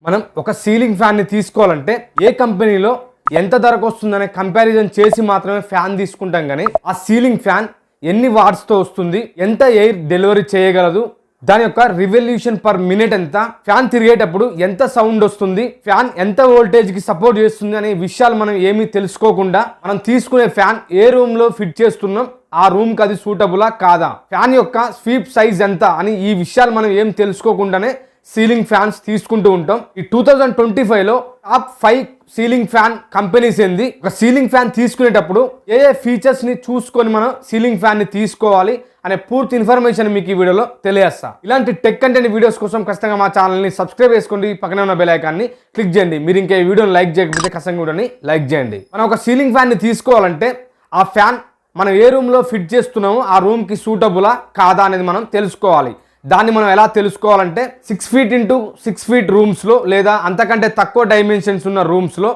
మనం ఒక సీలింగ్ ఫ్యాన్ని తీసుకోవాలంటే ఏ కంపెనీలో ఎంత ధరకు వస్తుందనే కంపారిజన్ చేసి మాత్రమే ఫ్యాన్ తీసుకుంటాం. కానీ ఆ సీలింగ్ ఫ్యాన్ ఎన్ని వాట్స్తో వస్తుంది, ఎంత ఎయిర్ డెలివరీ చేయగలదు, దాని యొక్క రివల్యూషన్ పర్ మినిట్ ఎంత, ఫ్యాన్ తిరిగేటప్పుడు ఎంత సౌండ్ వస్తుంది, ఫ్యాన్ ఎంత వోల్టేజ్ కి సపోర్ట్ చేస్తుంది అనే విషయాలు మనం ఏమీ తెలుసుకోకుండా మనం తీసుకునే ఫ్యాన్ ఏ రూమ్ లో ఫిట్ చేస్తున్నాం, ఆ రూమ్ కి అది సూటబులా కాదా, ఫ్యాన్ యొక్క స్వీప్ సైజ్ ఎంత అని ఈ విషయాలు మనం ఏం తెలుసుకోకుండానే సీలింగ్ ఫ్యాన్స్ తీసుకుంటూ ఉంటాం. ఈ 2025లో టాప్ 5 సీలింగ్ ఫ్యాన్ కంపెనీస్ ఏంది, ఒక సీలింగ్ ఫ్యాన్ తీసుకునేటప్పుడు ఏ ఫీచర్స్ ని చూసుకొని మనం సీలింగ్ ఫ్యాన్ ని తీసుకోవాలి అనే పూర్తి ఇన్ఫర్మేషన్ మీకు ఈ వీడియోలో తెలియజేస్తా. ఇలాంటి టెక్ కంటెంట్ వీడియోస్ కోసం ఖచ్చితంగా మా ఛానల్ని సబ్స్క్రైబ్ చేసుకోండి, పక్కనే ఉన్న బెల్ ఐకాన్ని క్లిక్ చేయండి. మీరు ఇంకా ఈ వీడియోని లైక్ చేయకపోతే ఖచ్చితంగా వీడియోని లైక్ చేయండి. మనం ఒక సీలింగ్ ఫ్యాన్ ని తీసుకోవాలంటే ఆ ఫ్యాన్ మనం ఏ రూమ్ లో ఫిట్ చేస్తున్నామో ఆ రూమ్ కి సూటబులా కాదా అనేది మనం తెలుసుకోవాలి. దాన్ని మనం ఎలా తెలుసుకోవాలంటే 6 feet into 6 feet రూమ్స్ లో లేదా అంతకంటే తక్కువ డైమెన్షన్స్ ఉన్న రూమ్స్ లో